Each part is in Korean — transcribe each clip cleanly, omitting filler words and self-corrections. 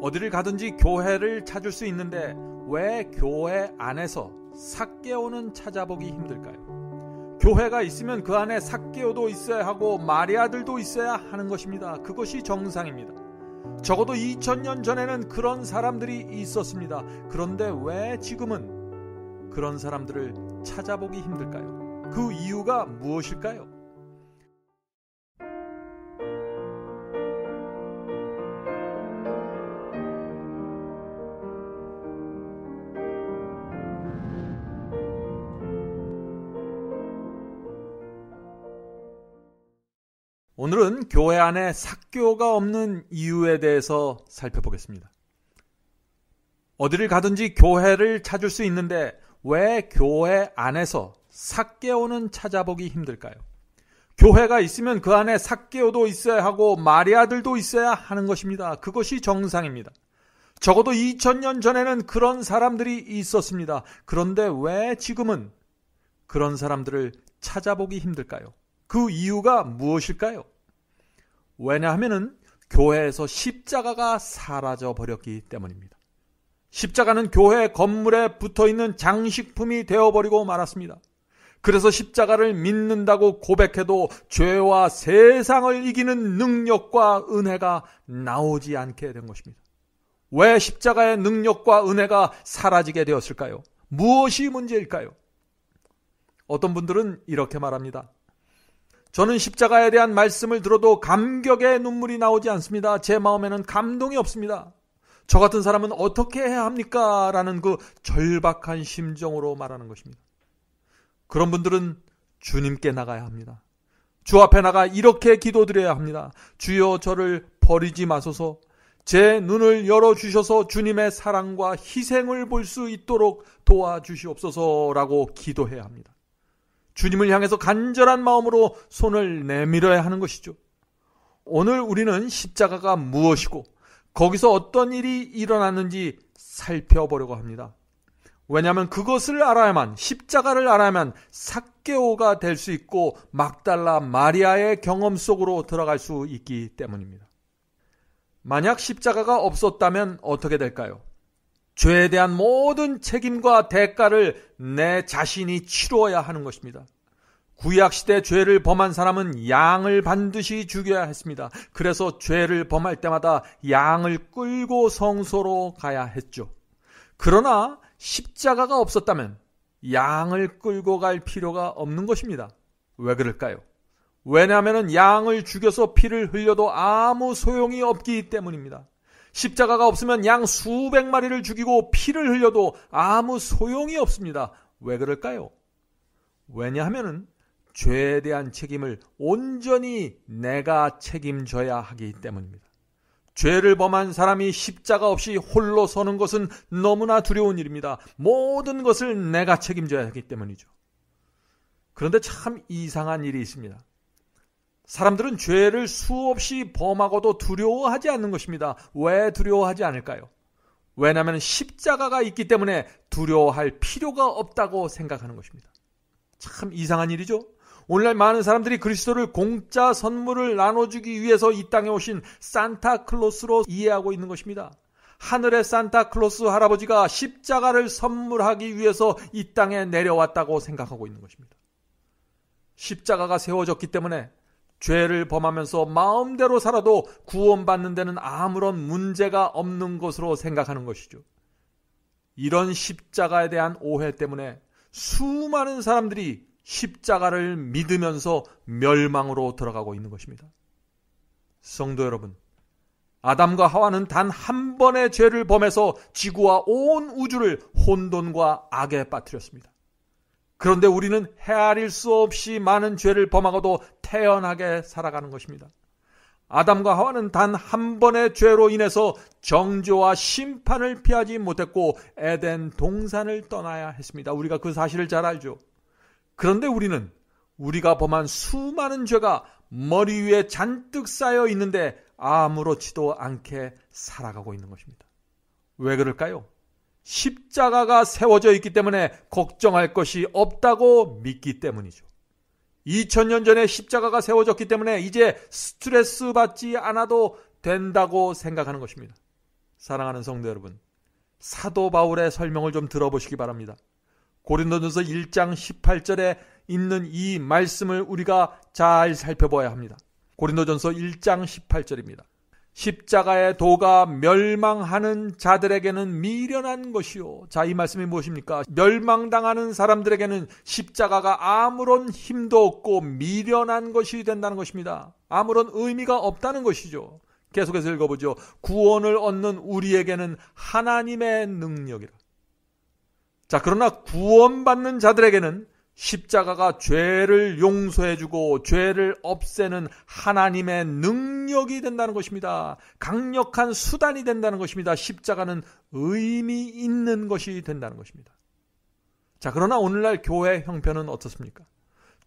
어디를 가든지 교회를 찾을 수 있는데 왜 교회 안에서 삭개오는 찾아보기 힘들까요? 교회가 있으면 그 안에 삭개오도 있어야 하고 마리아들도 있어야 하는 것입니다. 그것이 정상입니다. 적어도 2000년 전에는 그런 사람들이 있었습니다. 그런데 왜 지금은 그런 사람들을 찾아보기 힘들까요? 그 이유가 무엇일까요? 오늘은 교회 안에 삭개오가 없는 이유에 대해서 살펴보겠습니다. 어디를 가든지 교회를 찾을 수 있는데 왜 교회 안에서 삭개오는 찾아보기 힘들까요? 교회가 있으면 그 안에 삭개오도 있어야 하고 마리아들도 있어야 하는 것입니다. 그것이 정상입니다. 적어도 2000년 전에는 그런 사람들이 있었습니다. 그런데 왜 지금은 그런 사람들을 찾아보기 힘들까요? 그 이유가 무엇일까요? 왜냐하면 교회에서 십자가가 사라져 버렸기 때문입니다. 십자가는 교회 건물에 붙어있는 장식품이 되어버리고 말았습니다. 그래서 십자가를 믿는다고 고백해도 죄와 세상을 이기는 능력과 은혜가 나오지 않게 된 것입니다. 왜 십자가의 능력과 은혜가 사라지게 되었을까요? 무엇이 문제일까요? 어떤 분들은 이렇게 말합니다. 저는 십자가에 대한 말씀을 들어도 감격의 눈물이 나오지 않습니다. 제 마음에는 감동이 없습니다. 저 같은 사람은 어떻게 해야 합니까? 라는 그 절박한 심정으로 말하는 것입니다. 그런 분들은 주님께 나가야 합니다. 주 앞에 나가 이렇게 기도드려야 합니다. 주여 저를 버리지 마소서. 제 눈을 열어주셔서 주님의 사랑과 희생을 볼 수 있도록 도와주시옵소서라고 기도해야 합니다. 주님을 향해서 간절한 마음으로 손을 내밀어야 하는 것이죠. 오늘 우리는 십자가가 무엇이고 거기서 어떤 일이 일어났는지 살펴보려고 합니다. 왜냐하면 그것을 알아야만, 십자가를 알아야만 삭개오가 될 수 있고 막달라 마리아의 경험 속으로 들어갈 수 있기 때문입니다. 만약 십자가가 없었다면 어떻게 될까요? 죄에 대한 모든 책임과 대가를 내 자신이 치루어야 하는 것입니다. 구약시대 죄를 범한 사람은 양을 반드시 죽여야 했습니다. 그래서 죄를 범할 때마다 양을 끌고 성소로 가야 했죠. 그러나 십자가가 없었다면 양을 끌고 갈 필요가 없는 것입니다. 왜 그럴까요? 왜냐하면 양을 죽여서 피를 흘려도 아무 소용이 없기 때문입니다. 십자가가 없으면 양 수백 마리를 죽이고 피를 흘려도 아무 소용이 없습니다. 왜 그럴까요? 왜냐하면 죄에 대한 책임을 온전히 내가 책임져야 하기 때문입니다. 죄를 범한 사람이 십자가 없이 홀로 서는 것은 너무나 두려운 일입니다. 모든 것을 내가 책임져야 하기 때문이죠. 그런데 참 이상한 일이 있습니다. 사람들은 죄를 수없이 범하고도 두려워하지 않는 것입니다. 왜 두려워하지 않을까요? 왜냐하면 십자가가 있기 때문에 두려워할 필요가 없다고 생각하는 것입니다. 참 이상한 일이죠. 오늘날 많은 사람들이 그리스도를 공짜 선물을 나눠주기 위해서 이 땅에 오신 산타클로스로 이해하고 있는 것입니다. 하늘의 산타클로스 할아버지가 십자가를 선물하기 위해서 이 땅에 내려왔다고 생각하고 있는 것입니다. 십자가가 세워졌기 때문에 죄를 범하면서 마음대로 살아도 구원받는 데는 아무런 문제가 없는 것으로 생각하는 것이죠. 이런 십자가에 대한 오해 때문에 수많은 사람들이 십자가를 믿으면서 멸망으로 들어가고 있는 것입니다. 성도 여러분, 아담과 하와는 단 한 번의 죄를 범해서 지구와 온 우주를 혼돈과 악에 빠뜨렸습니다. 그런데 우리는 헤아릴 수 없이 많은 죄를 범하고도 태연하게 살아가는 것입니다. 아담과 하와는 단 한 번의 죄로 인해서 정죄와 심판을 피하지 못했고 에덴 동산을 떠나야 했습니다. 우리가 그 사실을 잘 알죠. 그런데 우리는 우리가 범한 수많은 죄가 머리 위에 잔뜩 쌓여 있는데 아무렇지도 않게 살아가고 있는 것입니다. 왜 그럴까요? 십자가가 세워져 있기 때문에 걱정할 것이 없다고 믿기 때문이죠. 2000년 전에 십자가가 세워졌기 때문에 이제 스트레스 받지 않아도 된다고 생각하는 것입니다. 사랑하는 성도 여러분, 사도 바울의 설명을 좀 들어보시기 바랍니다. 고린도전서 1장 18절에 있는 이 말씀을 우리가 잘 살펴봐야 합니다. 고린도전서 1장 18절입니다. 십자가의 도가 멸망하는 자들에게는 미련한 것이요. 자, 이 말씀이 무엇입니까? 멸망당하는 사람들에게는 십자가가 아무런 힘도 없고 미련한 것이 된다는 것입니다. 아무런 의미가 없다는 것이죠. 계속해서 읽어보죠. 구원을 얻는 우리에게는 하나님의 능력이라. 자, 그러나 구원받는 자들에게는 십자가가 죄를 용서해주고 죄를 없애는 하나님의 능력이 된다는 것입니다. 강력한 수단이 된다는 것입니다. 십자가는 의미 있는 것이 된다는 것입니다. 자, 그러나 오늘날 교회 형편은 어떻습니까?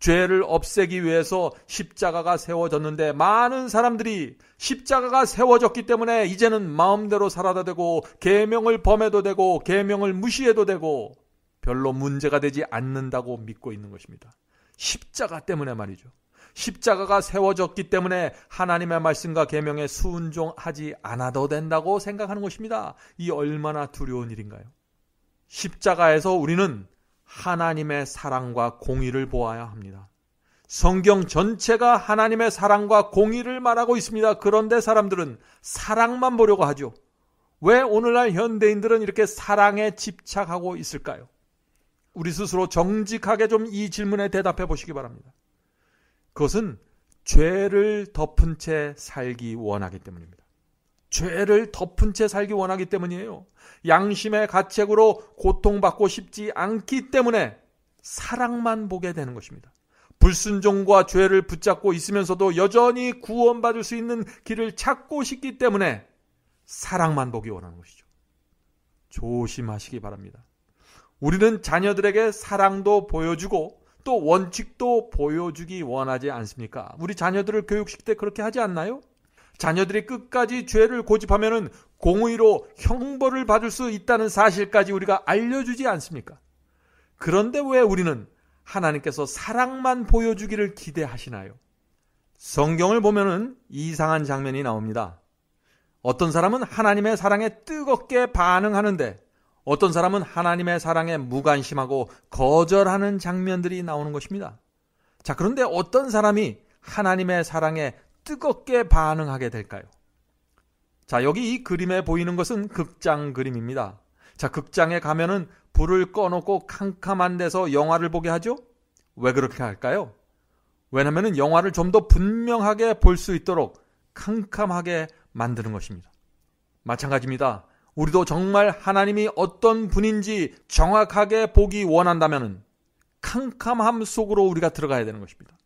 죄를 없애기 위해서 십자가가 세워졌는데 많은 사람들이 십자가가 세워졌기 때문에 이제는 마음대로 살아도 되고 계명을 범해도 되고 계명을 무시해도 되고 별로 문제가 되지 않는다고 믿고 있는 것입니다. 십자가 때문에 말이죠. 십자가가 세워졌기 때문에 하나님의 말씀과 계명에 순종하지 않아도 된다고 생각하는 것입니다. 이 얼마나 두려운 일인가요? 십자가에서 우리는 하나님의 사랑과 공의를 보아야 합니다. 성경 전체가 하나님의 사랑과 공의를 말하고 있습니다. 그런데 사람들은 사랑만 보려고 하죠. 왜 오늘날 현대인들은 이렇게 사랑에 집착하고 있을까요? 우리 스스로 정직하게 좀 이 질문에 대답해 보시기 바랍니다. 그것은 죄를 덮은 채 살기 원하기 때문입니다. 죄를 덮은 채 살기 원하기 때문이에요. 양심의 가책으로 고통받고 싶지 않기 때문에 사랑만 보게 되는 것입니다. 불순종과 죄를 붙잡고 있으면서도 여전히 구원받을 수 있는 길을 찾고 싶기 때문에 사랑만 보기 원하는 것이죠. 조심하시기 바랍니다. 우리는 자녀들에게 사랑도 보여주고 또 원칙도 보여주기 원하지 않습니까? 우리 자녀들을 교육시킬 때 그렇게 하지 않나요? 자녀들이 끝까지 죄를 고집하면 공의로 형벌을 받을 수 있다는 사실까지 우리가 알려주지 않습니까? 그런데 왜 우리는 하나님께서 사랑만 보여주기를 기대하시나요? 성경을 보면은 이상한 장면이 나옵니다. 어떤 사람은 하나님의 사랑에 뜨겁게 반응하는데 어떤 사람은 하나님의 사랑에 무관심하고 거절하는 장면들이 나오는 것입니다. 자, 그런데 어떤 사람이 하나님의 사랑에 뜨겁게 반응하게 될까요? 자, 여기 이 그림에 보이는 것은 극장 그림입니다. 자, 극장에 가면은 불을 꺼놓고 캄캄한 데서 영화를 보게 하죠? 왜 그렇게 할까요? 왜냐하면 영화를 좀 더 분명하게 볼 수 있도록 캄캄하게 만드는 것입니다. 마찬가지입니다. 우리도 정말 하나님이 어떤 분인지 정확하게 보기 원한다면 캄캄함 속으로 우리가 들어가야 되는 것입니다.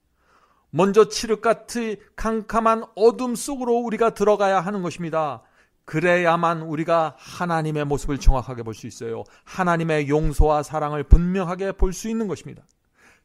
먼저 칠흑같이 캄캄한 어둠 속으로 우리가 들어가야 하는 것입니다. 그래야만 우리가 하나님의 모습을 정확하게 볼 수 있어요. 하나님의 용서와 사랑을 분명하게 볼 수 있는 것입니다.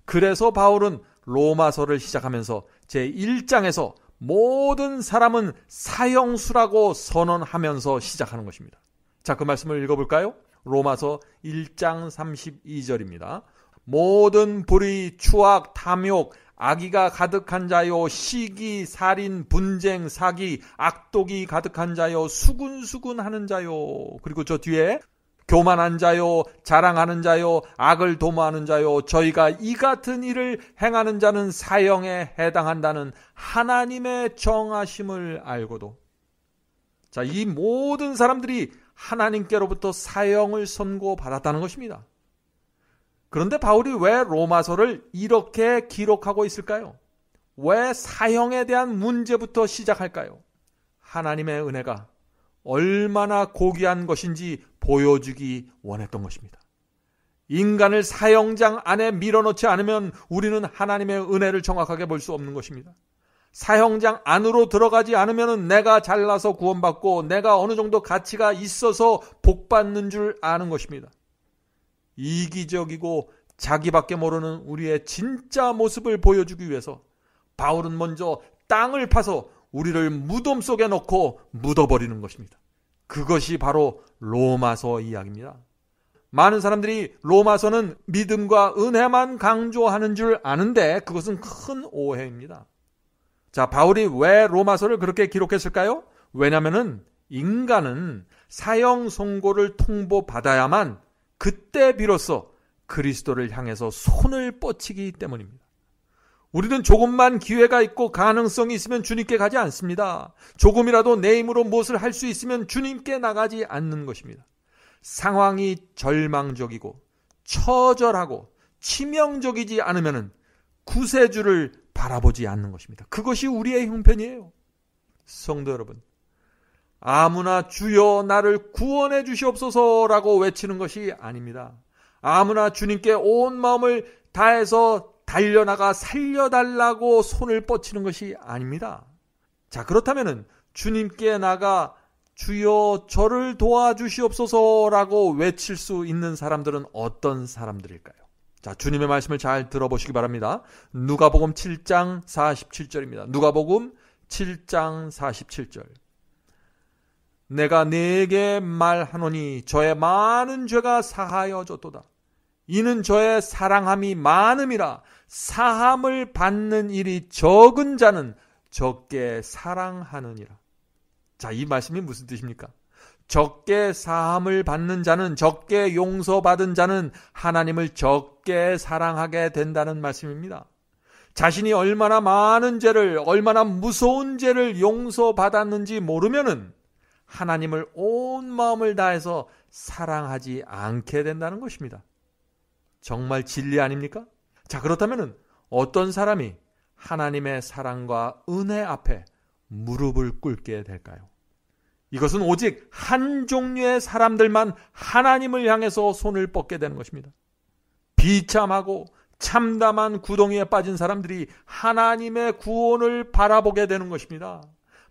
그래서 바울은 로마서를 시작하면서 제1장에서 모든 사람은 사형수라고 선언하면서 시작하는 것입니다. 자, 그 말씀을 읽어볼까요? 로마서 1장 32절입니다. 모든 불의, 추악, 탐욕, 악의가 가득한 자요, 시기, 살인, 분쟁, 사기, 악독이 가득한 자요, 수군수군하는 자요. 그리고 저 뒤에 교만한 자요, 자랑하는 자요, 악을 도모하는 자요, 저희가 이 같은 일을 행하는 자는 사형에 해당한다는 하나님의 정하심을 알고도. 자, 이 모든 사람들이 하나님께로부터 사형을 선고받았다는 것입니다. 그런데 바울이 왜 로마서를 이렇게 기록하고 있을까요? 왜 사형에 대한 문제부터 시작할까요? 하나님의 은혜가 얼마나 고귀한 것인지 보여주기 원했던 것입니다. 인간을 사형장 안에 밀어넣지 않으면 우리는 하나님의 은혜를 정확하게 볼 수 없는 것입니다. 사형장 안으로 들어가지 않으면 내가 잘나서 구원받고 내가 어느 정도 가치가 있어서 복받는 줄 아는 것입니다. 이기적이고 자기밖에 모르는 우리의 진짜 모습을 보여주기 위해서 바울은 먼저 땅을 파서 우리를 무덤 속에 넣고 묻어버리는 것입니다. 그것이 바로 로마서 이야기입니다. 많은 사람들이 로마서는 믿음과 은혜만 강조하는 줄 아는데 그것은 큰 오해입니다. 자, 바울이 왜 로마서를 그렇게 기록했을까요? 왜냐하면 인간은 사형 선고를 통보받아야만 그때 비로소 그리스도를 향해서 손을 뻗치기 때문입니다. 우리는 조금만 기회가 있고 가능성이 있으면 주님께 가지 않습니다. 조금이라도 내 힘으로 무엇을 할 수 있으면 주님께 나가지 않는 것입니다. 상황이 절망적이고 처절하고 치명적이지 않으면 구세주를 바라보지 않는 것입니다. 그것이 우리의 형편이에요. 성도 여러분, 아무나 주여 나를 구원해 주시옵소서라고 외치는 것이 아닙니다. 아무나 주님께 온 마음을 다해서 달려나가 살려달라고 손을 뻗치는 것이 아닙니다. 자, 그렇다면 주님께 나가 주여 저를 도와주시옵소서라고 외칠 수 있는 사람들은 어떤 사람들일까요? 자, 주님의 말씀을 잘 들어보시기 바랍니다. 누가복음 7장 47절입니다. 누가복음 7장 47절. 내가 네게 말하노니 저의 많은 죄가 사하여졌도다. 이는 저의 사랑함이 많음이라. 사함을 받는 일이 적은 자는 적게 사랑하느니라. 자, 이 말씀이 무슨 뜻입니까? 적게 사함을 받는 자는, 적게 용서받은 자는 하나님을 적게 사랑하게 된다는 말씀입니다. 자신이 얼마나 많은 죄를, 얼마나 무서운 죄를 용서받았는지 모르면은 하나님을 온 마음을 다해서 사랑하지 않게 된다는 것입니다. 정말 진리 아닙니까? 자, 그렇다면 어떤 사람이 하나님의 사랑과 은혜 앞에 무릎을 꿇게 될까요? 이것은 오직 한 종류의 사람들만 하나님을 향해서 손을 뻗게 되는 것입니다. 비참하고 참담한 구덩이에 빠진 사람들이 하나님의 구원을 바라보게 되는 것입니다.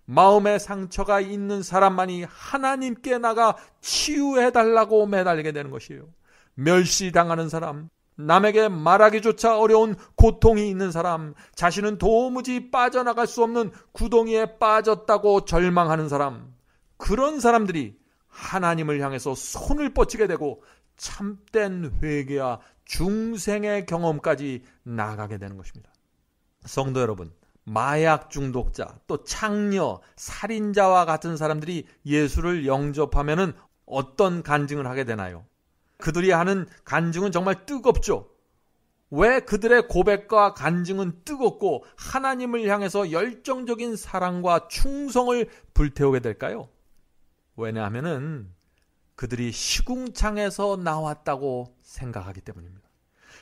마음의 상처가 있는 사람만이 하나님께 나가 치유해달라고 매달리게 되는 것이에요. 멸시당하는 사람, 남에게 말하기조차 어려운 고통이 있는 사람, 자신은 도무지 빠져나갈 수 없는 구덩이에 빠졌다고 절망하는 사람, 그런 사람들이 하나님을 향해서 손을 뻗치게 되고 참된 회개와 중생의 경험까지 나아가게 되는 것입니다. 성도 여러분, 마약 중독자, 또 창녀, 살인자와 같은 사람들이 예수를 영접하면은 어떤 간증을 하게 되나요? 그들이 하는 간증은 정말 뜨겁죠. 왜 그들의 고백과 간증은 뜨겁고 하나님을 향해서 열정적인 사랑과 충성을 불태우게 될까요? 왜냐하면은 그들이 시궁창에서 나왔다고 생각하기 때문입니다.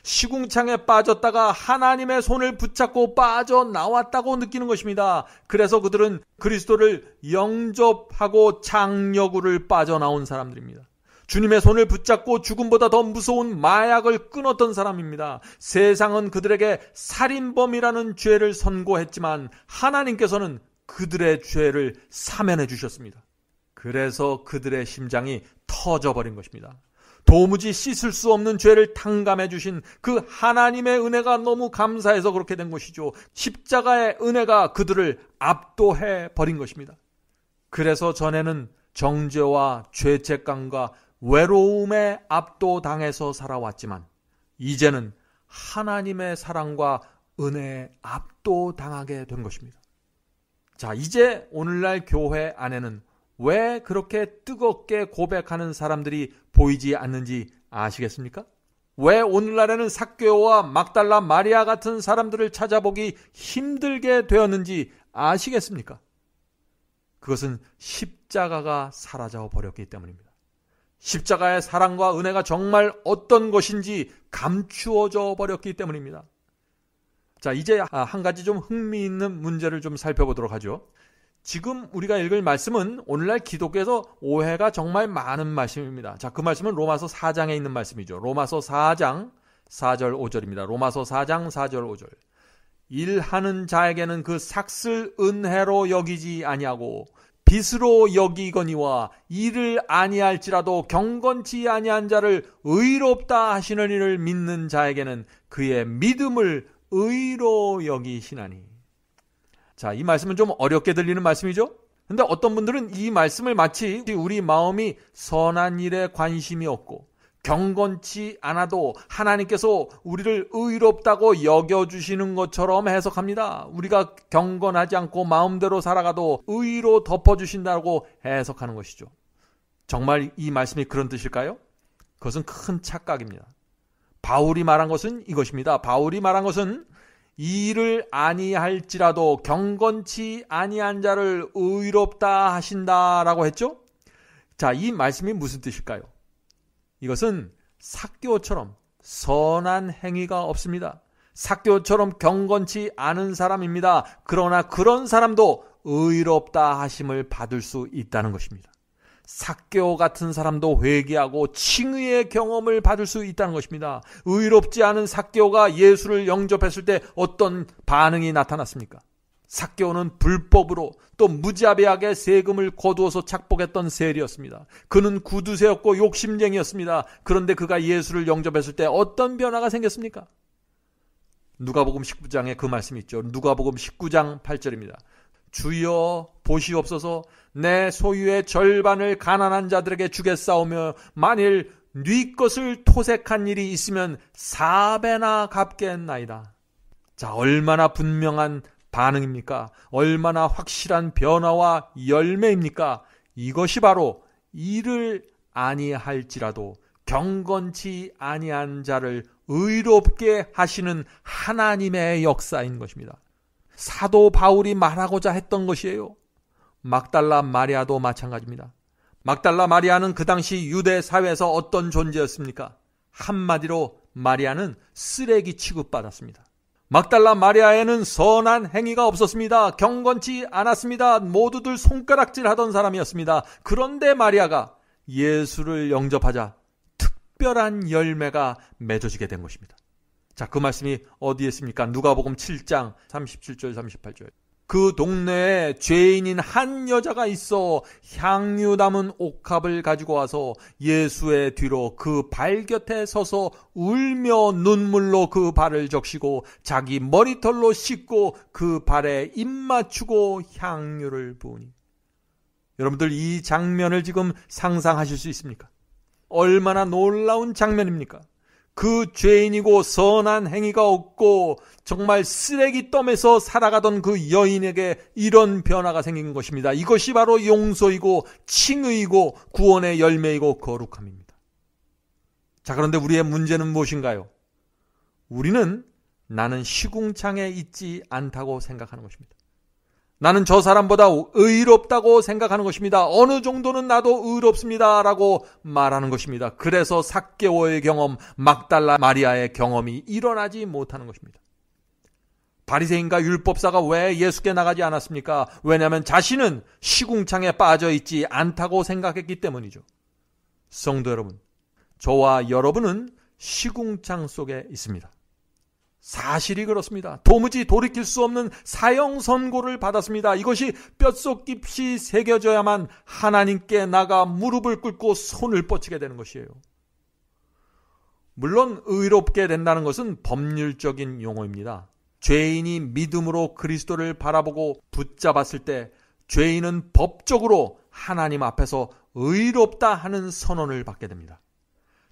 시궁창에 빠졌다가 하나님의 손을 붙잡고 빠져나왔다고 느끼는 것입니다. 그래서 그들은 그리스도를 영접하고 장려구를 빠져나온 사람들입니다. 주님의 손을 붙잡고 죽음보다 더 무서운 마약을 끊었던 사람입니다. 세상은 그들에게 살인범이라는 죄를 선고했지만 하나님께서는 그들의 죄를 사면해 주셨습니다. 그래서 그들의 심장이 터져버린 것입니다. 도무지 씻을 수 없는 죄를 탕감해 주신 그 하나님의 은혜가 너무 감사해서 그렇게 된 것이죠. 십자가의 은혜가 그들을 압도해 버린 것입니다. 그래서 전에는 정죄와 죄책감과 외로움에 압도당해서 살아왔지만 이제는 하나님의 사랑과 은혜에 압도당하게 된 것입니다. 자, 이제 오늘날 교회 안에는 왜 그렇게 뜨겁게 고백하는 사람들이 보이지 않는지 아시겠습니까? 왜 오늘날에는 삭개오와 막달라 마리아 같은 사람들을 찾아보기 힘들게 되었는지 아시겠습니까? 그것은 십자가가 사라져 버렸기 때문입니다. 십자가의 사랑과 은혜가 정말 어떤 것인지 감추어져 버렸기 때문입니다. 자, 이제 한 가지 좀 흥미있는 문제를 좀 살펴보도록 하죠. 지금 우리가 읽을 말씀은 오늘날 기독교에서 오해가 정말 많은 말씀입니다. 자, 그 말씀은 로마서 4장에 있는 말씀이죠. 로마서 4장 4절 5절입니다. 로마서 4장 4절 5절. 일하는 자에게는 그 삭슬 은혜로 여기지 아니하고 빚으로 여기거니와 이를 아니할지라도 경건치 아니한 자를 의롭다 하시는 이를 믿는 자에게는 그의 믿음을 의로 여기시나니. 자, 이 말씀은 좀 어렵게 들리는 말씀이죠? 근데 어떤 분들은 이 말씀을 마치 우리 마음이 선한 일에 관심이 없고 경건치 않아도 하나님께서 우리를 의롭다고 여겨주시는 것처럼 해석합니다. 우리가 경건하지 않고 마음대로 살아가도 의로 덮어주신다고 해석하는 것이죠. 정말 이 말씀이 그런 뜻일까요? 그것은 큰 착각입니다. 바울이 말한 것은 이것입니다. 바울이 말한 것은 일을 아니할지라도 경건치 아니한 자를 의롭다 하신다라고 했죠? 자, 이 말씀이 무슨 뜻일까요? 이것은 삭개오처럼 선한 행위가 없습니다. 삭개오처럼 경건치 않은 사람입니다. 그러나 그런 사람도 의롭다 하심을 받을 수 있다는 것입니다. 삭개오 같은 사람도 회개하고 칭의의 경험을 받을 수 있다는 것입니다. 의롭지 않은 삭개오가 예수를 영접했을 때 어떤 반응이 나타났습니까? 삭개오는 불법으로 또 무자비하게 세금을 거두어서 착복했던 세리였습니다. 그는 구두쇠였고 욕심쟁이였습니다. 그런데 그가 예수를 영접했을 때 어떤 변화가 생겼습니까? 누가복음 19장에 그 말씀이 있죠. 누가복음 19장 8절입니다. 주여 보시옵소서, 내 소유의 절반을 가난한 자들에게 주겠사오며 만일 네 것을 토색한 일이 있으면 4배나 갚겠나이다. 자, 얼마나 분명한 반응입니까? 얼마나 확실한 변화와 열매입니까? 이것이 바로 일을 아니할지라도 경건치 아니한 자를 의롭게 하시는 하나님의 역사인 것입니다. 사도 바울이 말하고자 했던 것이에요. 막달라 마리아도 마찬가지입니다. 막달라 마리아는 그 당시 유대 사회에서 어떤 존재였습니까? 한마디로 마리아는 쓰레기 취급받았습니다. 막달라 마리아에는 선한 행위가 없었습니다. 경건치 않았습니다. 모두들 손가락질하던 사람이었습니다. 그런데 마리아가 예수를 영접하자 특별한 열매가 맺어지게 된 것입니다. 자, 그 말씀이 어디에 있습니까? 누가복음 7장 37절 38절. 그 동네에 죄인인 한 여자가 있어 향유 담은 옥합을 가지고 와서 예수의 뒤로 그 발 곁에 서서 울며 눈물로 그 발을 적시고 자기 머리털로 씻고 그 발에 입 맞추고 향유를 부으니. 여러분들 이 장면을 지금 상상하실 수 있습니까? 얼마나 놀라운 장면입니까? 그 죄인이고 선한 행위가 없고 정말 쓰레기더미에서 살아가던 그 여인에게 이런 변화가 생긴 것입니다. 이것이 바로 용서이고 칭의이고 구원의 열매이고 거룩함입니다. 자, 그런데 우리의 문제는 무엇인가요? 우리는 나는 시궁창에 있지 않다고 생각하는 것입니다. 나는 저 사람보다 의롭다고 생각하는 것입니다. 어느 정도는 나도 의롭습니다 라고 말하는 것입니다. 그래서 삭개오의 경험, 막달라 마리아의 경험이 일어나지 못하는 것입니다. 바리새인과 율법사가 왜 예수께 나가지 않았습니까? 왜냐하면 자신은 시궁창에 빠져 있지 않다고 생각했기 때문이죠. 성도 여러분, 저와 여러분은 시궁창 속에 있습니다. 사실이 그렇습니다. 도무지 돌이킬 수 없는 사형 선고를 받았습니다. 이것이 뼛속 깊이 새겨져야만 하나님께 나가 무릎을 꿇고 손을 뻗치게 되는 것이에요. 물론 의롭게 된다는 것은 법률적인 용어입니다. 죄인이 믿음으로 그리스도를 바라보고 붙잡았을 때 죄인은 법적으로 하나님 앞에서 의롭다 하는 선언을 받게 됩니다.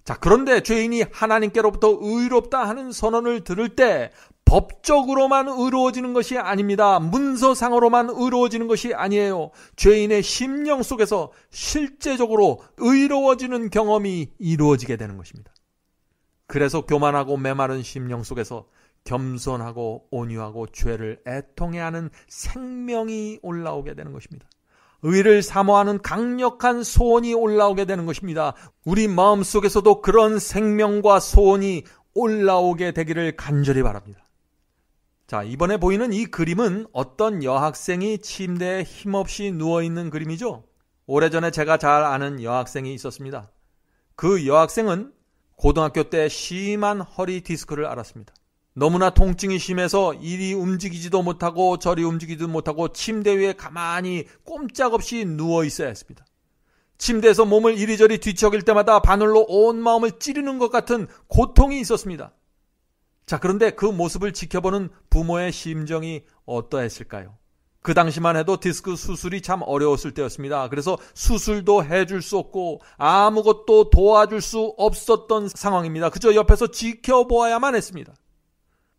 자, 그런데 죄인이 하나님께로부터 의롭다 하는 선언을 들을 때 법적으로만 의로워지는 것이 아닙니다. 문서상으로만 의로워지는 것이 아니에요. 죄인의 심령 속에서 실제적으로 의로워지는 경험이 이루어지게 되는 것입니다. 그래서 교만하고 메마른 심령 속에서 겸손하고 온유하고 죄를 애통해하는 생명이 올라오게 되는 것입니다. 의를 사모하는 강력한 소원이 올라오게 되는 것입니다. 우리 마음속에서도 그런 생명과 소원이 올라오게 되기를 간절히 바랍니다. 자, 이번에 보이는 이 그림은 어떤 여학생이 침대에 힘없이 누워있는 그림이죠. 오래전에 제가 잘 아는 여학생이 있었습니다. 그 여학생은 고등학교 때 심한 허리 디스크를 앓았습니다. 너무나 통증이 심해서 이리 움직이지도 못하고 저리 움직이지도 못하고 침대 위에 가만히 꼼짝없이 누워 있어야 했습니다. 침대에서 몸을 이리저리 뒤척일 때마다 바늘로 온 마음을 찌르는 것 같은 고통이 있었습니다. 자, 그런데 그 모습을 지켜보는 부모의 심정이 어떠했을까요? 그 당시만 해도 디스크 수술이 참 어려웠을 때였습니다. 그래서 수술도 해줄 수 없고 아무것도 도와줄 수 없었던 상황입니다. 그저 옆에서 지켜보아야만 했습니다.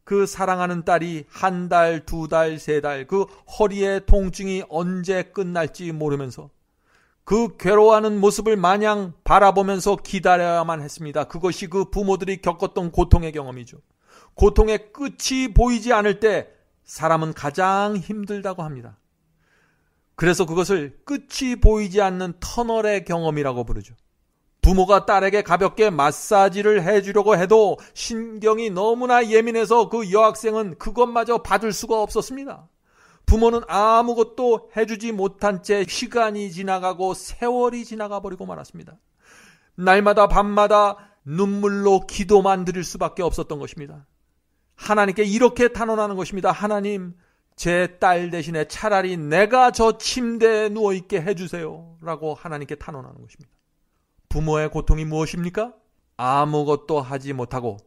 그 사랑하는 딸이 한 달, 두 달, 세 달 그 허리의 통증이 언제 끝날지 모르면서 그 괴로워하는 모습을 마냥 바라보면서 기다려야만 했습니다. 그것이 그 부모들이 겪었던 고통의 경험이죠. 고통의 끝이 보이지 않을 때 사람은 가장 힘들다고 합니다. 그래서 그것을 끝이 보이지 않는 터널의 경험이라고 부르죠. 부모가 딸에게 가볍게 마사지를 해주려고 해도 신경이 너무나 예민해서 그 여학생은 그것마저 받을 수가 없었습니다. 부모는 아무것도 해주지 못한 채 시간이 지나가고 세월이 지나가 버리고 말았습니다. 날마다 밤마다 눈물로 기도만 드릴 수밖에 없었던 것입니다. 하나님께 이렇게 탄원하는 것입니다. 하나님, 제 딸 대신에 차라리 내가 저 침대에 누워있게 해주세요 라고 하나님께 탄원하는 것입니다. 부모의 고통이 무엇입니까? 아무것도 하지 못하고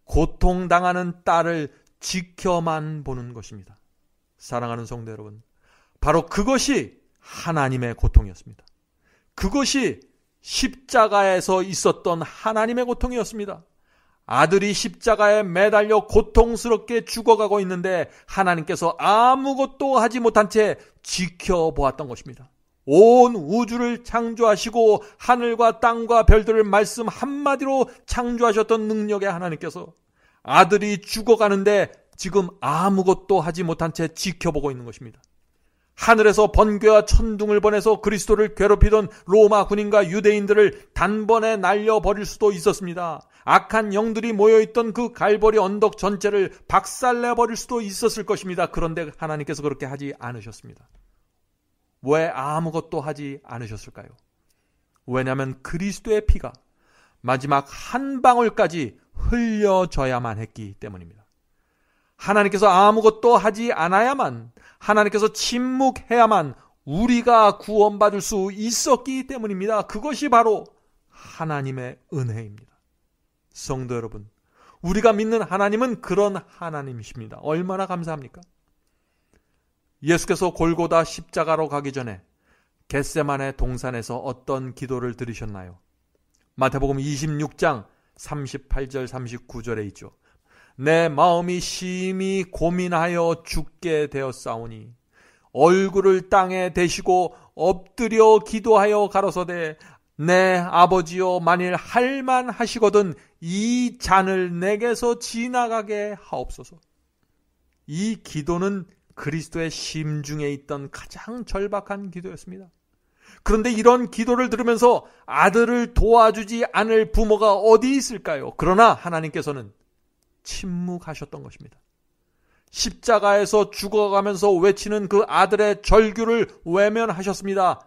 고통당하는 딸을 지켜만 보는 것입니다. 사랑하는 성도 여러분, 바로 그것이 하나님의 고통이었습니다. 그것이 십자가에서 있었던 하나님의 고통이었습니다. 아들이 십자가에 매달려 고통스럽게 죽어가고 있는데 하나님께서 아무것도 하지 못한 채 지켜보았던 것입니다. 온 우주를 창조하시고 하늘과 땅과 별들을 말씀 한마디로 창조하셨던 능력의 하나님께서 아들이 죽어가는데 지금 아무것도 하지 못한 채 지켜보고 있는 것입니다. 하늘에서 번개와 천둥을 보내서 그리스도를 괴롭히던 로마 군인과 유대인들을 단번에 날려버릴 수도 있었습니다. 악한 영들이 모여있던 그 갈보리 언덕 전체를 박살내버릴 수도 있었을 것입니다. 그런데 하나님께서 그렇게 하지 않으셨습니다. 왜 아무것도 하지 않으셨을까요? 왜냐하면 그리스도의 피가 마지막 한 방울까지 흘려져야만 했기 때문입니다. 하나님께서 아무것도 하지 않아야만, 하나님께서 침묵해야만 우리가 구원받을 수 있었기 때문입니다. 그것이 바로 하나님의 은혜입니다. 성도 여러분, 우리가 믿는 하나님은 그런 하나님이십니다. 얼마나 감사합니까? 예수께서 골고다 십자가로 가기 전에 겟세마네 동산에서 어떤 기도를 드리셨나요? 마태복음 26장 38절 39절에 있죠. 내 마음이 심히 고민하여 죽게 되었사오니 얼굴을 땅에 대시고 엎드려 기도하여 가로서되 내 아버지여, 만일 할만 하시거든 이 잔을 내게서 지나가게 하옵소서. 이 기도는 그리스도의 심중에 있던 가장 절박한 기도였습니다. 그런데 이런 기도를 들으면서 아들을 도와주지 않을 부모가 어디 있을까요? 그러나 하나님께서는 침묵하셨던 것입니다. 십자가에서 죽어가면서 외치는 그 아들의 절규를 외면하셨습니다.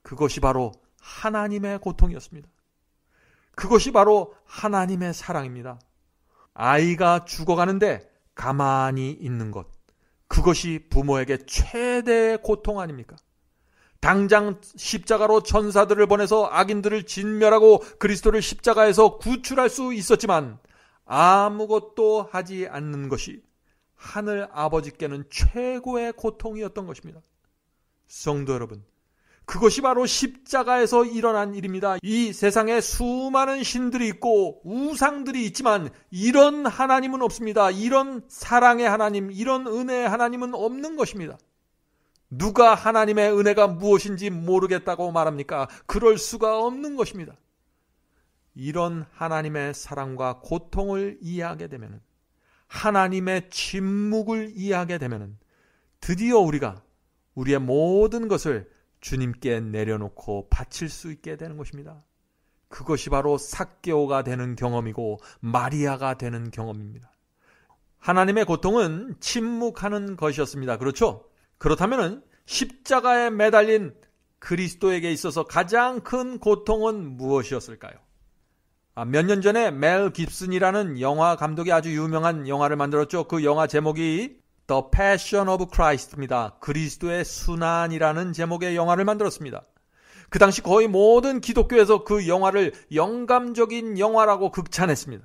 그것이 바로 하나님의 고통이었습니다. 그것이 바로 하나님의 사랑입니다. 아이가 죽어가는데 가만히 있는 것, 그것이 부모에게 최대의 고통 아닙니까? 당장 십자가로 천사들을 보내서 악인들을 진멸하고 그리스도를 십자가에서 구출할 수 있었지만 아무것도 하지 않는 것이 하늘 아버지께는 최고의 고통이었던 것입니다. 성도 여러분, 그것이 바로 십자가에서 일어난 일입니다. 이 세상에 수많은 신들이 있고 우상들이 있지만 이런 하나님은 없습니다. 이런 사랑의 하나님, 이런 은혜의 하나님은 없는 것입니다. 누가 하나님의 은혜가 무엇인지 모르겠다고 말합니까? 그럴 수가 없는 것입니다. 이런 하나님의 사랑과 고통을 이해하게 되면, 하나님의 침묵을 이해하게 되면 드디어 우리가 우리의 모든 것을 주님께 내려놓고 바칠 수 있게 되는 것입니다. 그것이 바로 삭개오가 되는 경험이고 마리아가 되는 경험입니다. 하나님의 고통은 침묵하는 것이었습니다. 그렇죠? 그렇다면 십자가에 매달린 그리스도에게 있어서 가장 큰 고통은 무엇이었을까요? 몇 년 전에 멜 깁슨이라는 영화 감독이 아주 유명한 영화를 만들었죠. 그 영화 제목이 The Passion of Christ입니다. 그리스도의 순환이라는 제목의 영화를 만들었습니다. 그 당시 거의 모든 기독교에서 그 영화를 영감적인 영화라고 극찬했습니다.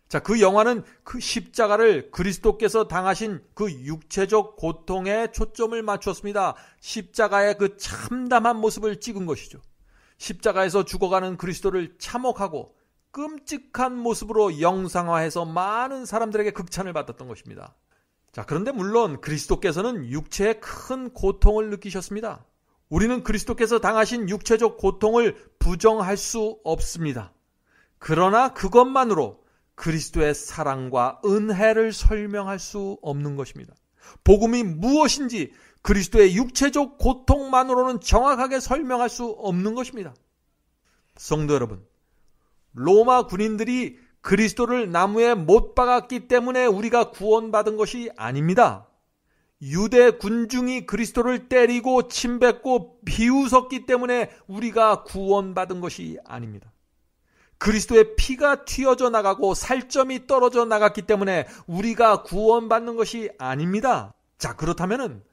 자, 그 영화는 그 십자가를 그리스도께서 당하신 그 육체적 고통에 초점을 맞추었습니다. 십자가의 그 참담한 모습을 찍은 것이죠. 십자가에서 죽어가는 그리스도를 참혹하고 끔찍한 모습으로 영상화해서 많은 사람들에게 극찬을 받았던 것입니다. 자, 그런데 물론 그리스도께서는 육체의 큰 고통을 느끼셨습니다. 우리는 그리스도께서 당하신 육체적 고통을 부정할 수 없습니다. 그러나 그것만으로 그리스도의 사랑과 은혜를 설명할 수 없는 것입니다. 복음이 무엇인지 그리스도의 육체적 고통만으로는 정확하게 설명할 수 없는 것입니다. 성도 여러분, 로마 군인들이 그리스도를 나무에 못 박았기 때문에 우리가 구원받은 것이 아닙니다. 유대 군중이 그리스도를 때리고 침뱉고 비웃었기 때문에 우리가 구원받은 것이 아닙니다. 그리스도의 피가 튀어져 나가고 살점이 떨어져 나갔기 때문에 우리가 구원받는 것이 아닙니다. 자, 그렇다면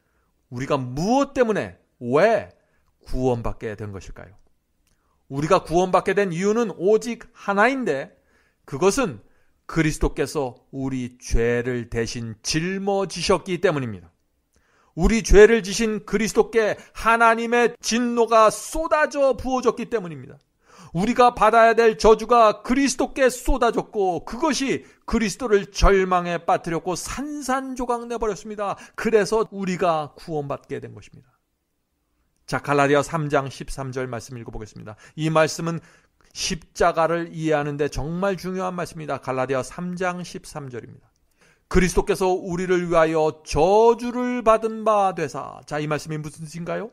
우리가 무엇 때문에 왜 구원받게 된 것일까요? 우리가 구원받게 된 이유는 오직 하나인데 그것은 그리스도께서 우리 죄를 대신 짊어지셨기 때문입니다. 우리 죄를 지신 그리스도께 하나님의 진노가 쏟아져 부어졌기 때문입니다. 우리가 받아야 될 저주가 그리스도께 쏟아졌고 그것이 그리스도를 절망에 빠뜨렸고 산산조각 내버렸습니다. 그래서 우리가 구원받게 된 것입니다. 자, 갈라디아 3장 13절 말씀 읽어보겠습니다. 이 말씀은 십자가를 이해하는 데 정말 중요한 말씀입니다. 갈라디아 3장 13절입니다. 그리스도께서 우리를 위하여 저주를 받은 바 되사. 자, 이 말씀이 무슨 뜻인가요?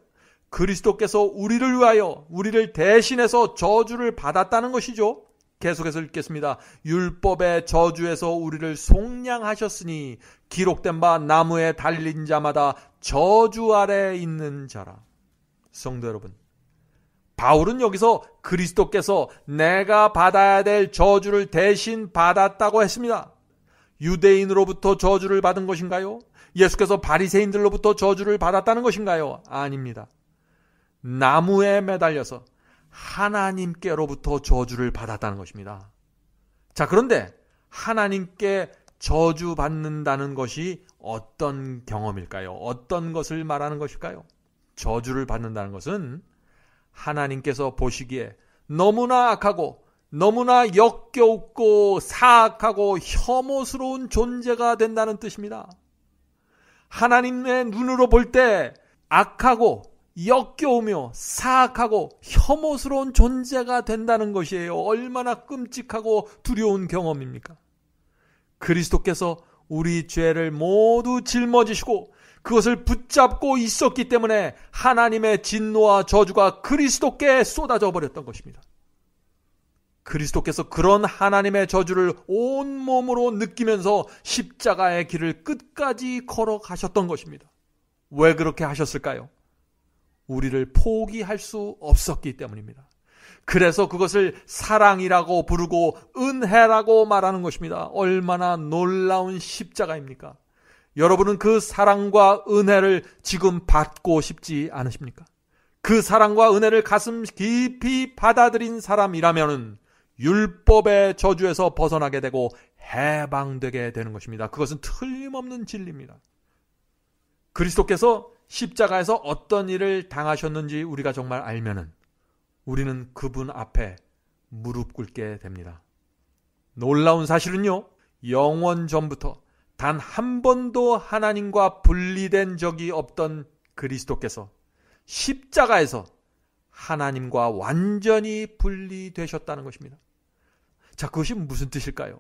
그리스도께서 우리를 위하여, 우리를 대신해서 저주를 받았다는 것이죠. 계속해서 읽겠습니다. 율법의 저주에서 우리를 속량하셨으니 기록된 바 나무에 달린 자마다 저주 아래 있는 자라. 성도 여러분, 바울은 여기서 그리스도께서 내가 받아야 될 저주를 대신 받았다고 했습니다. 유대인으로부터 저주를 받은 것인가요? 예수께서 바리새인들로부터 저주를 받았다는 것인가요? 아닙니다. 나무에 매달려서 하나님께로부터 저주를 받았다는 것입니다. 자, 그런데 하나님께 저주받는다는 것이 어떤 경험일까요? 어떤 것을 말하는 것일까요? 저주를 받는다는 것은 하나님께서 보시기에 너무나 악하고 너무나 역겨웠고 사악하고 혐오스러운 존재가 된다는 뜻입니다. 하나님의 눈으로 볼 때 악하고 역겨우며 사악하고 혐오스러운 존재가 된다는 것이에요. 얼마나 끔찍하고 두려운 경험입니까? 그리스도께서 우리 죄를 모두 짊어지시고 그것을 붙잡고 있었기 때문에 하나님의 진노와 저주가 그리스도께 쏟아져 버렸던 것입니다. 그리스도께서 그런 하나님의 저주를 온몸으로 느끼면서 십자가의 길을 끝까지 걸어가셨던 것입니다. 왜 그렇게 하셨을까요? 우리를 포기할 수 없었기 때문입니다. 그래서 그것을 사랑이라고 부르고 은혜라고 말하는 것입니다. 얼마나 놀라운 십자가입니까? 여러분은 그 사랑과 은혜를 지금 받고 싶지 않으십니까? 그 사랑과 은혜를 가슴 깊이 받아들인 사람이라면 율법의 저주에서 벗어나게 되고 해방되게 되는 것입니다. 그것은 틀림없는 진리입니다. 그리스도께서 십자가에서 어떤 일을 당하셨는지 우리가 정말 알면은 우리는 그분 앞에 무릎 꿇게 됩니다. 놀라운 사실은요, 영원 전부터 단 한 번도 하나님과 분리된 적이 없던 그리스도께서 십자가에서 하나님과 완전히 분리되셨다는 것입니다. 자, 그것이 무슨 뜻일까요?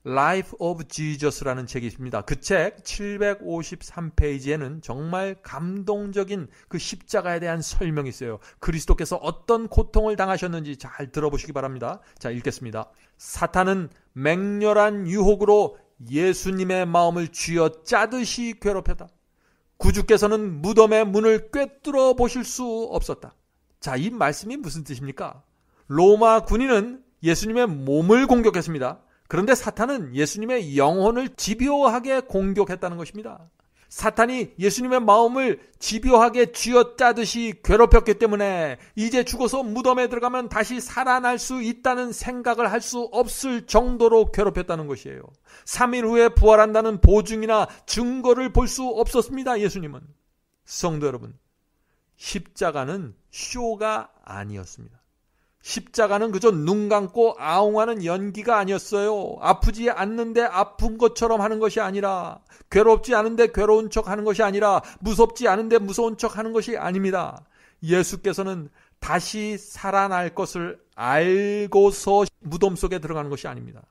Life of Jesus라는 책이 있습니다. 그 책 753페이지에는 정말 감동적인 그 십자가에 대한 설명이 있어요. 그리스도께서 어떤 고통을 당하셨는지 잘 들어보시기 바랍니다. 자, 읽겠습니다. 사탄은 맹렬한 유혹으로 예수님의 마음을 쥐어 짜듯이 괴롭혔다. 구주께서는 무덤의 문을 꿰뚫어 보실 수 없었다. 자, 이 말씀이 무슨 뜻입니까? 로마 군인은 예수님의 몸을 공격했습니다. 그런데 사탄은 예수님의 영혼을 집요하게 공격했다는 것입니다. 사탄이 예수님의 마음을 집요하게 쥐어짜듯이 괴롭혔기 때문에 이제 죽어서 무덤에 들어가면 다시 살아날 수 있다는 생각을 할 수 없을 정도로 괴롭혔다는 것이에요. 3일 후에 부활한다는 보증이나 증거를 볼 수 없었습니다. 예수님은. 성도 여러분, 십자가는 쇼가 아니었습니다. 십자가는 그저 눈 감고 아웅하는 연기가 아니었어요. 아프지 않는데 아픈 것처럼 하는 것이 아니라, 괴롭지 않은데 괴로운 척 하는 것이 아니라, 무섭지 않은데 무서운 척 하는 것이 아닙니다. 예수께서는 다시 살아날 것을 알고서 무덤 속에 들어가는 것이 아닙니다.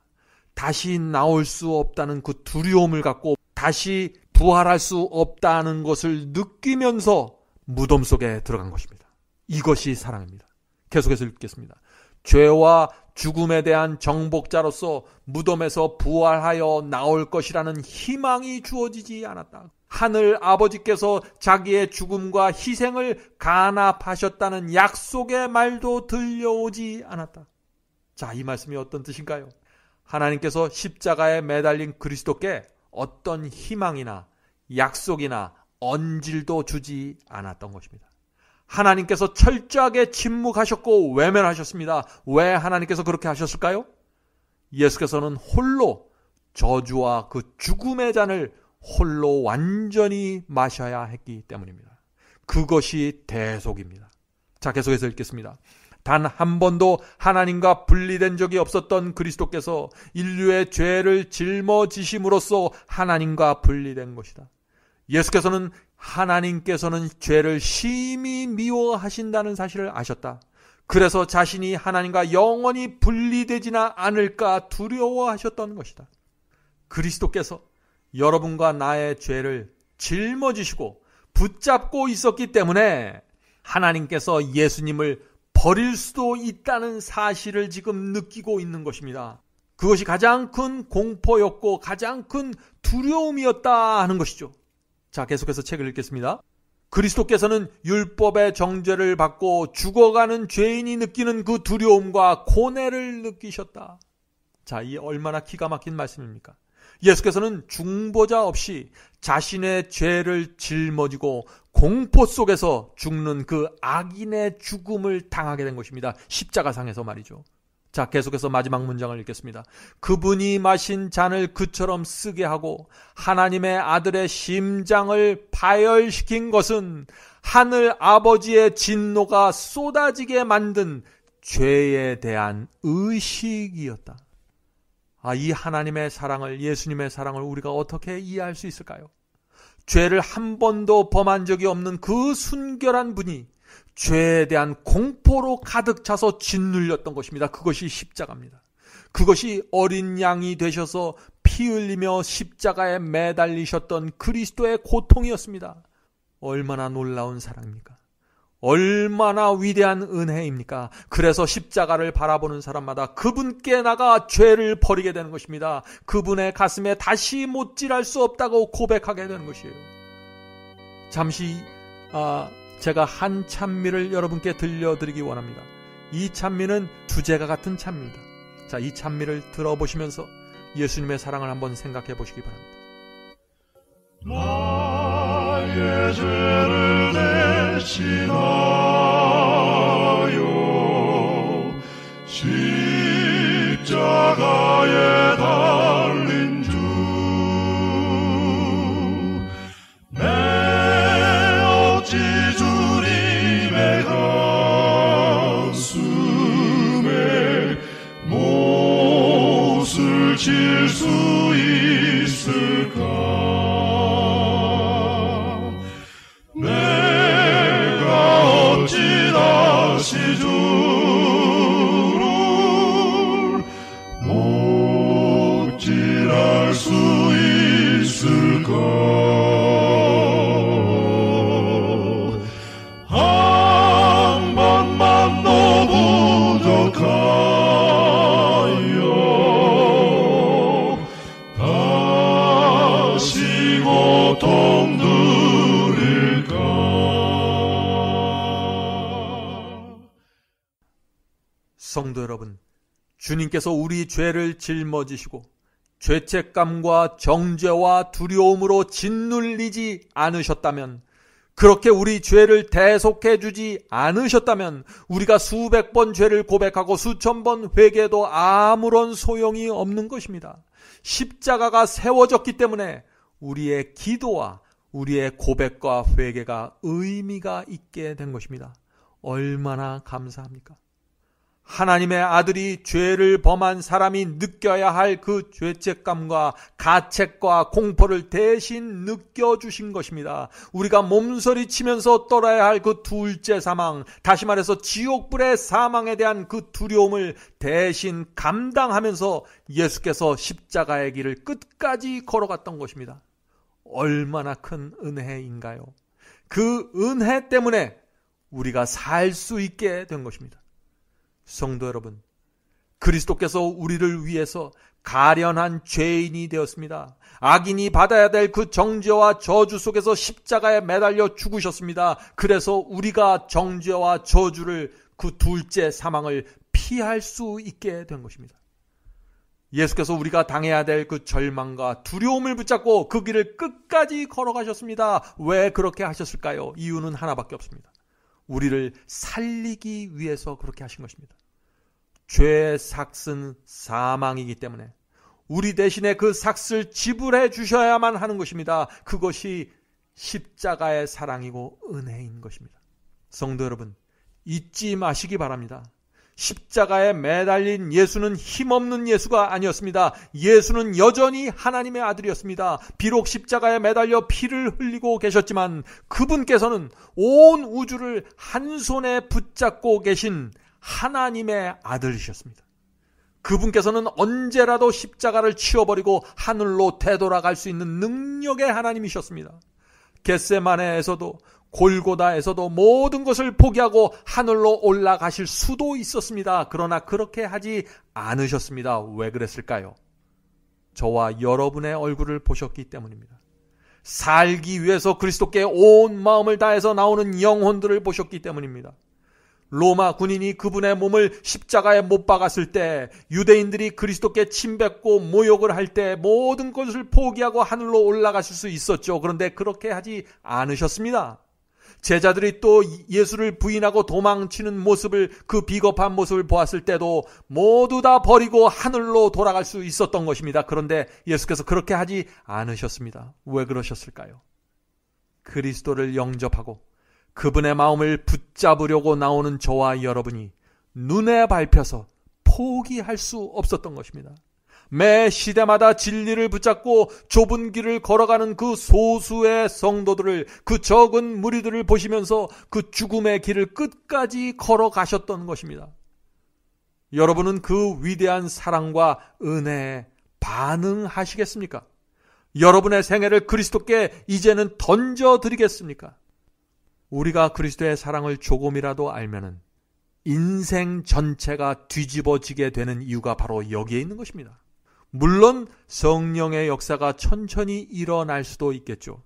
다시 나올 수 없다는 그 두려움을 갖고 다시 부활할 수 없다는 것을 느끼면서 무덤 속에 들어간 것입니다. 이것이 사랑입니다. 계속해서 읽겠습니다. 죄와 죽음에 대한 정복자로서 무덤에서 부활하여 나올 것이라는 희망이 주어지지 않았다. 하늘 아버지께서 자기의 죽음과 희생을 간합하셨다는 약속의 말도 들려오지 않았다. 자, 이 말씀이 어떤 뜻인가요? 하나님께서 십자가에 매달린 그리스도께 어떤 희망이나 약속이나 언질도 주지 않았던 것입니다. 하나님께서 철저하게 침묵하셨고 외면하셨습니다. 왜 하나님께서 그렇게 하셨을까요? 예수께서는 홀로 저주와 그 죽음의 잔을 홀로 완전히 마셔야 했기 때문입니다. 그것이 대속입니다. 자, 계속해서 읽겠습니다. 단 한 번도 하나님과 분리된 적이 없었던 그리스도께서 인류의 죄를 짊어지심으로써 하나님과 분리된 것이다. 예수께서는 하나님께서는 죄를 심히 미워하신다는 사실을 아셨다. 그래서 자신이 하나님과 영원히 분리되지나 않을까 두려워하셨던 것이다. 그리스도께서 여러분과 나의 죄를 짊어지시고 붙잡고 있었기 때문에 하나님께서 예수님을 버릴 수도 있다는 사실을 지금 느끼고 있는 것입니다. 그것이 가장 큰 공포였고 가장 큰 두려움이었다 하는 것이죠. 자, 계속해서 책을 읽겠습니다. 그리스도께서는 율법의 정죄를 받고 죽어가는 죄인이 느끼는 그 두려움과 고뇌를 느끼셨다. 자, 이 얼마나 기가 막힌 말씀입니까? 예수께서는 중보자 없이 자신의 죄를 짊어지고 공포 속에서 죽는 그 악인의 죽음을 당하게 된 것입니다. 십자가상에서 말이죠. 자, 계속해서 마지막 문장을 읽겠습니다. 그분이 마신 잔을 그처럼 쓰게 하고 하나님의 아들의 심장을 파열시킨 것은 하늘 아버지의 진노가 쏟아지게 만든 죄에 대한 의식이었다. 이 하나님의 사랑을, 예수님의 사랑을 우리가 어떻게 이해할 수 있을까요? 죄를 한 번도 범한 적이 없는 그 순결한 분이 죄에 대한 공포로 가득 차서 짓눌렸던 것입니다. 그것이 십자가입니다. 그것이 어린 양이 되셔서 피 흘리며 십자가에 매달리셨던 그리스도의 고통이었습니다. 얼마나 놀라운 사랑입니까? 얼마나 위대한 은혜입니까? 그래서 십자가를 바라보는 사람마다 그분께 나가 죄를 버리게 되는 것입니다. 그분의 가슴에 다시 못질할 수 없다고 고백하게 되는 것이에요. 잠시 제가 한 찬미를 여러분께 들려드리기 원합니다. 이 찬미는 주제가 같은 찬미입니다. 자, 이 찬미를 들어보시면서 예수님의 사랑을 한번 생각해 보시기 바랍니다. 나의 죄를 대신하여 십자가에 달린 주, 내 어찌 주님의 가슴에 못을 칠 수 있을까? 다시 주를 못질할 수 있을까? 한 번만 더 부족하여 다시 고통 누릴까? 성도 여러분, 주님께서 우리 죄를 짊어지시고 죄책감과 정죄와 두려움으로 짓눌리지 않으셨다면, 그렇게 우리 죄를 대속해 주지 않으셨다면 우리가 수백 번 죄를 고백하고 수천 번 회개해도 아무런 소용이 없는 것입니다. 십자가가 세워졌기 때문에 우리의 기도와 우리의 고백과 회개가 의미가 있게 된 것입니다. 얼마나 감사합니까? 하나님의 아들이 죄를 범한 사람이 느껴야 할 그 죄책감과 가책과 공포를 대신 느껴주신 것입니다. 우리가 몸서리치면서 떨어야 할 그 둘째 사망, 다시 말해서 지옥불의 사망에 대한 그 두려움을 대신 감당하면서 예수께서 십자가의 길을 끝까지 걸어갔던 것입니다. 얼마나 큰 은혜인가요? 그 은혜 때문에 우리가 살 수 있게 된 것입니다. 성도 여러분, 그리스도께서 우리를 위해서 가련한 죄인이 되었습니다. 악인이 받아야 될 그 정죄와 저주 속에서 십자가에 매달려 죽으셨습니다. 그래서 우리가 정죄와 저주를, 그 둘째 사망을 피할 수 있게 된 것입니다. 예수께서 우리가 당해야 될 그 절망과 두려움을 붙잡고 그 길을 끝까지 걸어가셨습니다. 왜 그렇게 하셨을까요? 이유는 하나밖에 없습니다. 우리를 살리기 위해서 그렇게 하신 것입니다. 죄의 삭은 사망이기 때문에 우리 대신에 그 삭을 지불해 주셔야만 하는 것입니다. 그것이 십자가의 사랑이고 은혜인 것입니다. 성도 여러분, 잊지 마시기 바랍니다. 십자가에 매달린 예수는 힘없는 예수가 아니었습니다. 예수는 여전히 하나님의 아들이었습니다. 비록 십자가에 매달려 피를 흘리고 계셨지만 그분께서는 온 우주를 한 손에 붙잡고 계신 하나님의 아들이셨습니다. 그분께서는 언제라도 십자가를 치워버리고 하늘로 되돌아갈 수 있는 능력의 하나님이셨습니다. 겟세마네에서도 골고다에서도 모든 것을 포기하고 하늘로 올라가실 수도 있었습니다. 그러나 그렇게 하지 않으셨습니다. 왜 그랬을까요? 저와 여러분의 얼굴을 보셨기 때문입니다. 살기 위해서 그리스도께 온 마음을 다해서 나오는 영혼들을 보셨기 때문입니다. 로마 군인이 그분의 몸을 십자가에 못 박았을 때, 유대인들이 그리스도께 침뱉고 모욕을 할 때 모든 것을 포기하고 하늘로 올라가실 수 있었죠. 그런데 그렇게 하지 않으셨습니다. 제자들이 또 예수를 부인하고 도망치는 모습을, 그 비겁한 모습을 보았을 때도 모두 다 버리고 하늘로 돌아갈 수 있었던 것입니다. 그런데 예수께서 그렇게 하지 않으셨습니다. 왜 그러셨을까요? 그리스도를 영접하고 그분의 마음을 붙잡으려고 나오는 저와 여러분이 눈에 밟혀서 포기할 수 없었던 것입니다. 매 시대마다 진리를 붙잡고 좁은 길을 걸어가는 그 소수의 성도들을, 그 적은 무리들을 보시면서 그 죽음의 길을 끝까지 걸어가셨던 것입니다. 여러분은 그 위대한 사랑과 은혜에 반응하시겠습니까? 여러분의 생애를 그리스도께 이제는 던져드리겠습니까? 우리가 그리스도의 사랑을 조금이라도 알면은 인생 전체가 뒤집어지게 되는 이유가 바로 여기에 있는 것입니다. 물론 성령의 역사가 천천히 일어날 수도 있겠죠.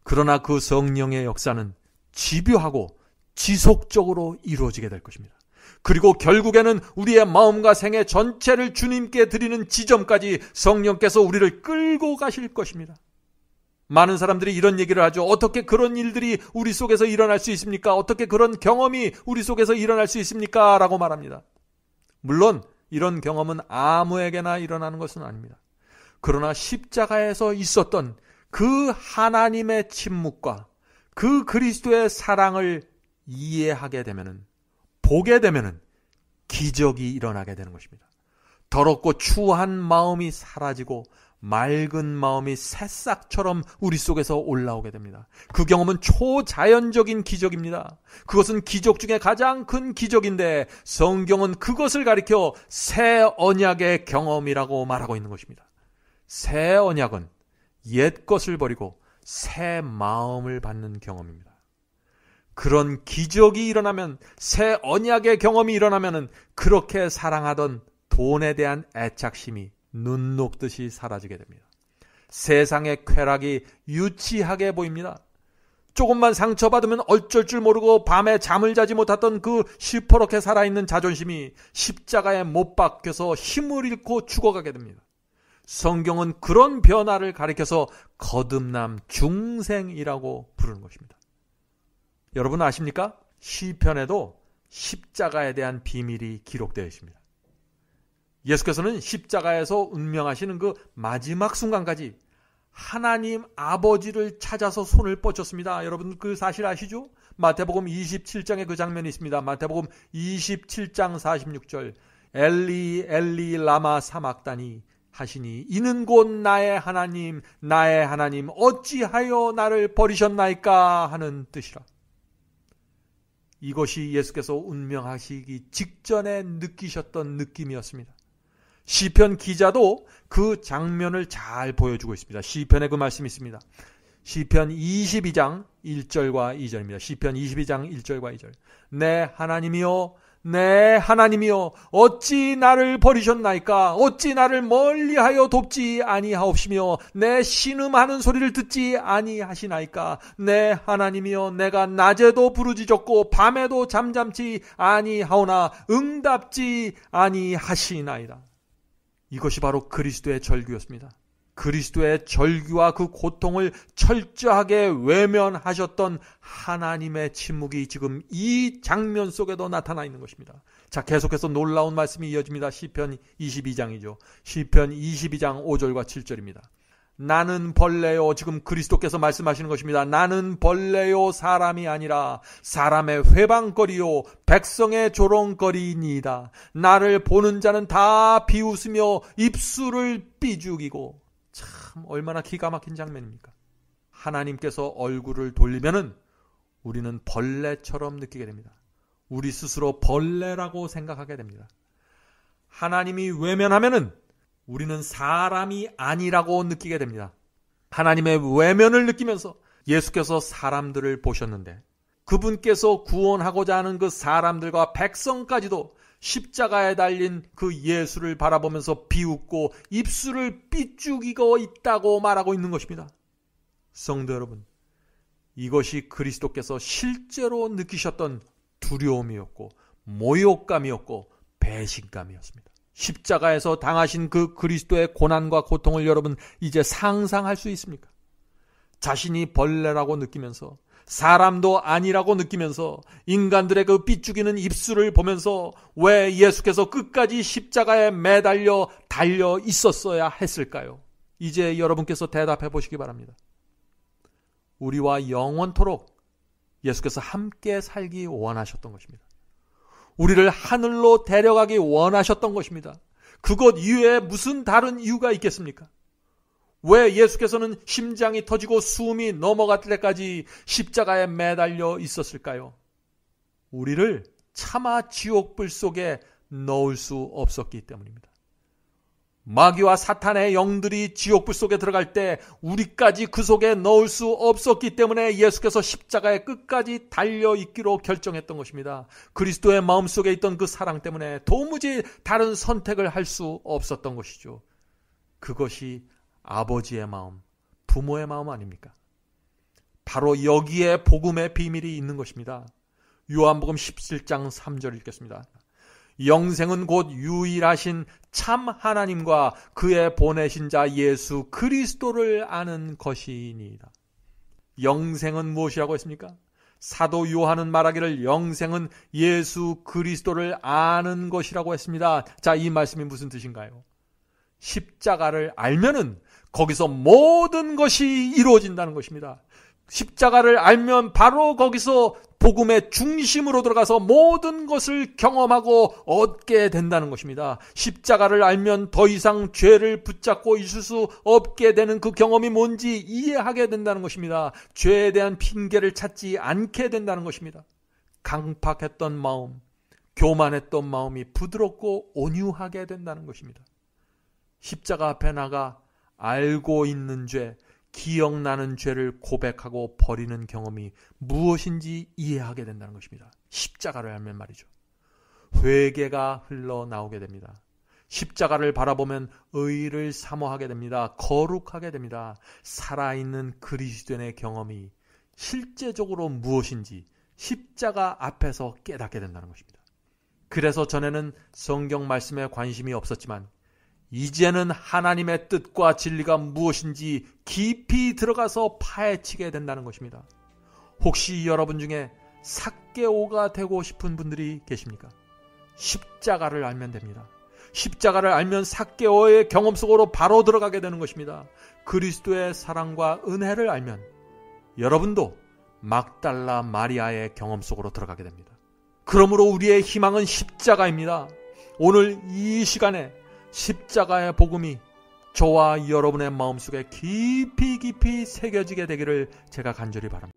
그러나 그 성령의 역사는 집요하고 지속적으로 이루어지게 될 것입니다. 그리고 결국에는 우리의 마음과 생애 전체를 주님께 드리는 지점까지 성령께서 우리를 끌고 가실 것입니다. 많은 사람들이 이런 얘기를 하죠. 어떻게 그런 일들이 우리 속에서 일어날 수 있습니까? 어떻게 그런 경험이 우리 속에서 일어날 수 있습니까? 라고 말합니다. 물론 이런 경험은 아무에게나 일어나는 것은 아닙니다. 그러나 십자가에서 있었던 그 하나님의 침묵과 그 그리스도의 사랑을 이해하게 되면은, 보게 되면은 기적이 일어나게 되는 것입니다. 더럽고 추한 마음이 사라지고 맑은 마음이 새싹처럼 우리 속에서 올라오게 됩니다. 그 경험은 초자연적인 기적입니다. 그것은 기적 중에 가장 큰 기적인데 성경은 그것을 가리켜 새 언약의 경험이라고 말하고 있는 것입니다. 새 언약은 옛 것을 버리고 새 마음을 받는 경험입니다. 그런 기적이 일어나면, 새 언약의 경험이 일어나면 그렇게 사랑하던 돈에 대한 애착심이 눈 녹듯이 사라지게 됩니다. 세상의 쾌락이 유치하게 보입니다. 조금만 상처받으면 어쩔 줄 모르고 밤에 잠을 자지 못했던 그 시퍼렇게 살아있는 자존심이 십자가에 못 박혀서 힘을 잃고 죽어가게 됩니다. 성경은 그런 변화를 가리켜서 거듭남 중생이라고 부르는 것입니다. 여러분 아십니까? 시편에도 십자가에 대한 비밀이 기록되어 있습니다. 예수께서는 십자가에서 운명하시는 그 마지막 순간까지 하나님 아버지를 찾아서 손을 뻗쳤습니다. 여러분 그 사실 아시죠? 마태복음 27장에 그 장면이 있습니다. 마태복음 27장 46절. 엘리 엘리 라마 사막다니 하시니 이는 곧 나의 하나님 어찌하여 나를 버리셨나이까 하는 뜻이라. 이것이 예수께서 운명하시기 직전에 느끼셨던 느낌이었습니다. 시편 기자도 그 장면을 잘 보여주고 있습니다. 시편에 그 말씀이 있습니다. 시편 22장 1절과 2절입니다. 시편 22장 1절과 2절. 내 하나님이여 어찌 나를 버리셨나이까? 어찌 나를 멀리하여 돕지 아니하옵시며 내 신음하는 소리를 듣지 아니하시나이까? 내 하나님이여 내가 낮에도 부르짖었고 밤에도 잠잠치 아니하오나 응답지 아니하시나이다. 이것이 바로 그리스도의 절규였습니다. 그리스도의 절규와 그 고통을 철저하게 외면하셨던 하나님의 침묵이 지금 이 장면 속에도 나타나 있는 것입니다. 자, 계속해서 놀라운 말씀이 이어집니다. 시편 22장이죠. 시편 22장 5절과 7절입니다. 나는 벌레요, 지금 그리스도께서 말씀하시는 것입니다. 나는 벌레요 사람이 아니라 사람의 회방거리요 백성의 조롱거리니이다. 나를 보는 자는 다 비웃으며 입술을 삐죽이고. 참 얼마나 기가 막힌 장면입니까? 하나님께서 얼굴을 돌리면은 우리는 벌레처럼 느끼게 됩니다. 우리 스스로 벌레라고 생각하게 됩니다. 하나님이 외면하면은 우리는 사람이 아니라고 느끼게 됩니다. 하나님의 외면을 느끼면서 예수께서 사람들을 보셨는데 그분께서 구원하고자 하는 그 사람들과 백성까지도 십자가에 달린 그 예수를 바라보면서 비웃고 입술을 삐죽이고 있다고 말하고 있는 것입니다. 성도 여러분, 이것이 그리스도께서 실제로 느끼셨던 두려움이었고 모욕감이었고 배신감이었습니다. 십자가에서 당하신 그 그리스도의 고난과 고통을 여러분 이제 상상할 수 있습니까? 자신이 벌레라고 느끼면서 사람도 아니라고 느끼면서 인간들의 그 삐죽이는 입술을 보면서 왜 예수께서 끝까지 십자가에 매달려 달려 있었어야 했을까요? 이제 여러분께서 대답해 보시기 바랍니다. 우리와 영원토록 예수께서 함께 살기 원하셨던 것입니다. 우리를 하늘로 데려가기 원하셨던 것입니다. 그것 이외에 무슨 다른 이유가 있겠습니까? 왜 예수께서는 심장이 터지고 숨이 넘어갈 때까지 십자가에 매달려 있었을까요? 우리를 차마 지옥불 속에 넣을 수 없었기 때문입니다. 마귀와 사탄의 영들이 지옥불 속에 들어갈 때 우리까지 그 속에 넣을 수 없었기 때문에 예수께서 십자가에 끝까지 달려있기로 결정했던 것입니다. 그리스도의 마음속에 있던 그 사랑 때문에 도무지 다른 선택을 할 수 없었던 것이죠. 그것이 아버지의 마음, 부모의 마음 아닙니까? 바로 여기에 복음의 비밀이 있는 것입니다. 요한복음 17장 3절 읽겠습니다. 영생은 곧 유일하신 참 하나님과 그의 보내신 자 예수 그리스도를 아는 것이니이다. 영생은 무엇이라고 했습니까? 사도 요한은 말하기를 영생은 예수 그리스도를 아는 것이라고 했습니다. 자, 이 말씀이 무슨 뜻인가요? 십자가를 알면은 거기서 모든 것이 이루어진다는 것입니다. 십자가를 알면 바로 거기서 복음의 중심으로 들어가서 모든 것을 경험하고 얻게 된다는 것입니다. 십자가를 알면 더 이상 죄를 붙잡고 있을 수 없게 되는 그 경험이 뭔지 이해하게 된다는 것입니다. 죄에 대한 핑계를 찾지 않게 된다는 것입니다. 강팍했던 마음, 교만했던 마음이 부드럽고 온유하게 된다는 것입니다. 십자가 앞에 나가 알고 있는 죄, 기억나는 죄를 고백하고 버리는 경험이 무엇인지 이해하게 된다는 것입니다. 십자가를 알면 말이죠. 회개가 흘러나오게 됩니다. 십자가를 바라보면 의를 사모하게 됩니다. 거룩하게 됩니다. 살아있는 그리스도인의 경험이 실제적으로 무엇인지 십자가 앞에서 깨닫게 된다는 것입니다. 그래서 전에는 성경 말씀에 관심이 없었지만 이제는 하나님의 뜻과 진리가 무엇인지 깊이 들어가서 파헤치게 된다는 것입니다. 혹시 여러분 중에 삭개오가 되고 싶은 분들이 계십니까? 십자가를 알면 됩니다. 십자가를 알면 삭개오의 경험 속으로 바로 들어가게 되는 것입니다. 그리스도의 사랑과 은혜를 알면 여러분도 막달라 마리아의 경험 속으로 들어가게 됩니다. 그러므로 우리의 희망은 십자가입니다. 오늘 이 시간에 십자가의 복음이 저와 여러분의 마음속에 깊이 새겨지게 되기를 제가 간절히 바랍니다.